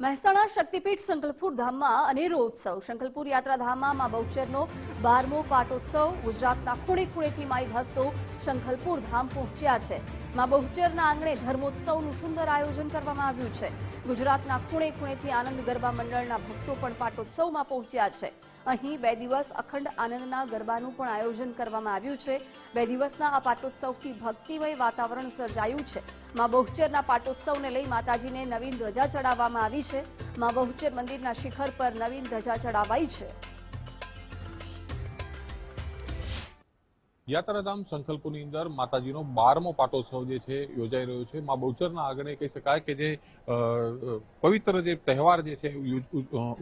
મહેસાણા શક્તિપીઠ સંકલ્પપુર ધામમાં અનેરો ઉત્સવ। સંકલ્પપુર યાત્રાધામમાં મા બહુચરનો 12મો પાટોત્સવ। ગુજરાતના ખૂણે ખૂણેથી માઈ ભક્તો સંકલ્પપુર ધામ પહોંચ્યા છે। મા બહુચરના આંગણે ધર્મોત્સવનું સુંદર આયોજન કરવામાં આવ્યું છે। ગુજરાતના ખૂણે ખૂણેથી આનંદ ગરબા મંડળના ભક્તો પણ પાટોત્સવમાં પહોંચ્યા છે। અહીં 2 દિવસ અખંડ આનંદના ગરબાનું પણ આયોજન કરવામાં આવ્યું છે। 2 દિવસના આ પાટોત્સવથી ભક્તિમય વાતાવરણ સર્જાયું છે। મા બહુચરના પાટોત્સવને લઈ માતાજીને નવીન ધ્વજા ચડાવવામાં આવી છે। મા બહુચર મંદિરના શિખર પર નવીન ધજા ચડાવાઈ છે। યાત્રાધામ સંકલ્પની અંદર માતાજીનો 12મો પાટોત્સવ જે છે યોજાઈ રહ્યો છે। મા બહુચરના આંગણે કહી શકાય કે જે પવિત્ર જે તહેવાર જે છે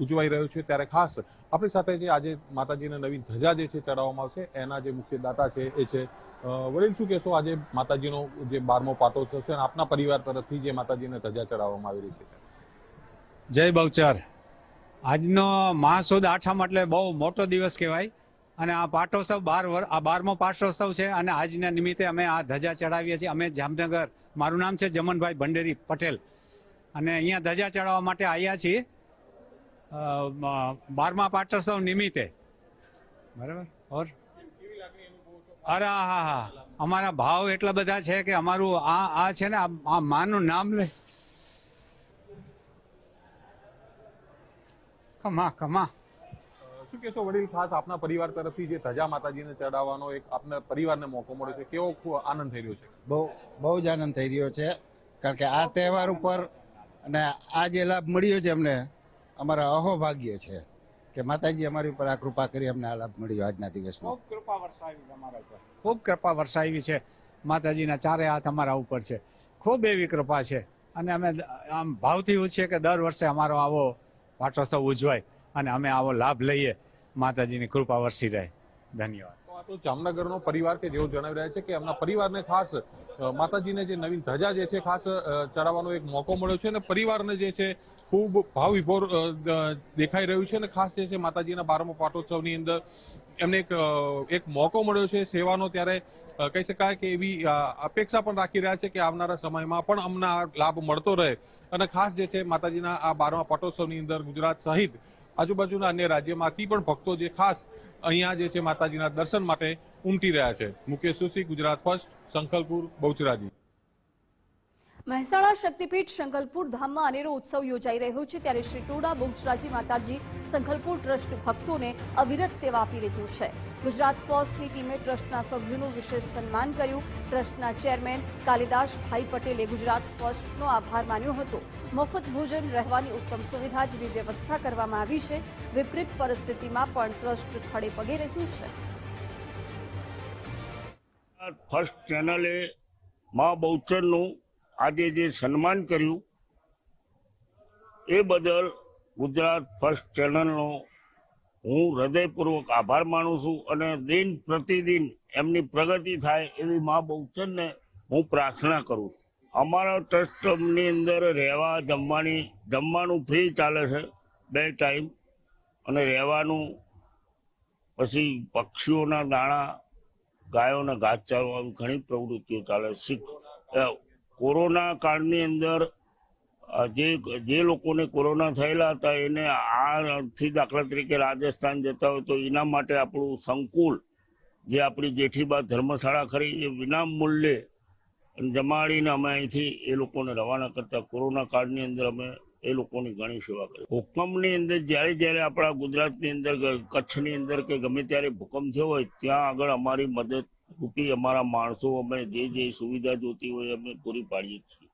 ઉજવાઈ રહ્યો છે, ત્યારે ખાસ આપણી સાથે જે આજે માતાજીને નવીન ધજા જે છે ચડાવવામાં આવશે, એના જે મુખ્ય દાતા છે એ છે વડીલ। શું કહેશો, આજે માતાજીનો જે 12મો પાટોત્સવ છે અને આપના પરિવાર તરફથી જે માતાજીને ધજા ચડાવવામાં આવી રહી છે? જય બહુચર। આજનો મહાસુદ આઠમ એટલે બહુ મોટો દિવસ કહેવાય અને આ પાટોત્સવ 12મો પાટોત્સવ છે અને આજના નિમિત્તે અમે આ ધજા ચડાવીએ છીએ। અમે જામનગર, મારું નામ છે જમનભાઈ ભંડેરી પટેલ, અને અહીંયા ધજા ચડાવવા માટે આવ્યા છીએ 12મા પાટોત્સવ નિમિત્તે, બરાબર। ઓર અરે હા, અમારા ભાવ એટલા બધા છે કે અમારું આ છે ને આ માનું નામ લે કમા। શું કહેશો વડીલ, ખાસ આપના પરિવાર તરફથી જે ધજા માતાજીને ચડાવવાનો એક આપના પરિવારને મોકો મળ્યો છે, કેવો આનંદ થઈ રહ્યો છે? બહુ જ આનંદ થઈ રહ્યો છે, કારણ કે આ તહેવાર ઉપર અને આ જે લાભ મળ્યો છે અમને, અમારા અહોભાગ્ય છે કે માતાજી અમારી ઉપર આ કૃપા કરી અમને આ લાભ મળ્યો આજના દિવસમાં। ખૂબ કૃપા વરસાવી છે માતાજીના ચારે હાથ અમારા ઉપર છે, ખૂબ એવી કૃપા છે। અને અમે આમ ભાવથી ઉછીએ કે દર વર્ષે અમારો આવો પાટોત્સવ ઉજવાય અને અમે આવો લાભ લઈએ, માતાજીની કૃપા વરસી રહે। ધન્યવાદ। તો જામનગરનો પરિવાર કે જેઓ જણાવી રહ્યા છે કે એમના પરિવારને ખાસ માતાજીને જે નવીન ધજા જે છે ખાસ ચડાવવાનો એક મોકો મળ્યો છે અને પરિવારને જે છે ખૂબ ભાવ વિભોર દેખાઈ રહ્યું છે અને ખાસ જે છે માતાજીના 12મા પાટોત્સવની અંદર એમને એક મોકો મળ્યો છે સેવાનો, ત્યારે કહી શકાય કે એવી અપેક્ષા પણ રાખી રહ્યા છે કે આવનારા સમયમાં પણ અમને આ લાભ મળતો રહે અને ખાસ જે છે માતાજીના આ 12મા પાટોત્સવની અંદર ગુજરાત સહિત આજુબાજુના અન્ય રાજ્યમાંથી પણ ભક્તો જે ખાસ અહીંયા જે છે માતાજીના દર્શન માટે ઉમટી રહ્યા છે। મુકેશ સુસી, ગુજરાત ફર્સ્ટ, સંકલ્પપુર, બહુચરાજી। મહેસાણા શક્તિપીઠ સંકલ્પપુર ધામમાં અનેરો ઉત્સવ યોજાઈ રહ્યો છે, ત્યારે શ્રી ટોડા બહુચરાજી માતાજી સંકલ્પપુર ટ્રસ્ટ ભક્તોને અવિરત સેવા આપી રહ્યું છે। ગુજરાત ફર્સ્ટની ટીમે ટ્રસ્ટના સભ્યોનું વિશેષ સન્માન કર્યું। ટ્રસ્ટના ચેરમેન કાલિદાસભાઈ પટેલે ગુજરાત ફર્સ્ટનો આભાર માન્યો હતો। મફત ભોજન, રહેવાની ઉત્તમ સુવિધા જેવી વ્યવસ્થા કરવામાં આવી છે। વિપરીત પરિસ્થિતિમાં પણ ટ્રસ્ટ ખડે પગે રહ્યું છે। ફર્સ્ટ ચેનલે મા બહુચરનું આજે જે સન્માન કર્યું એ બદલ ગુજરાત ફર્સ્ટ ચેનલનો હું હૃદયપૂર્વક આભાર માનું છું અને દિન પ્રતિદિન એમની પ્રગતિ થાય એવી મા બહુચરને હું પ્રાર્થના કરું। અમારા ટ્રસ્ટની અંદર રહેવા જમવાનું ફ્રી ચાલે છે 2 ટાઈમ, અને રહેવાનું, પછી પક્ષીઓના દાણા, ગાયોને ઘાસચારો, આવી ઘણી પ્રવૃત્તિઓ ચાલે છે। કોરોના કાળની અંદર જે લોકોને કોરોના થયેલા હતા એને આથી દાખલા તરીકે રાજસ્થાન જતા હોય તો એના માટે આપણું સંકુલ, જે આપણી જેઠીબા ધર્મશાળા ખરી, એ વિના મૂલ્યે જમાડીને અમે અહીંથી એ લોકોને રવાના કરતા કોરોના કાળની અંદર અમે એ લોકોની ઘણી સેવા કરી। ભૂકંપની અંદર જ્યારે આપણા ગુજરાતની અંદર, કચ્છની અંદર કે ગમે ત્યારે ભૂકંપ થયો હોય ત્યાં આગળ અમારી મદદ રૂપી અમારા માણસો, અમે જે સુવિધા જોતી હોય અમે પૂરી પાડીએ છીએ।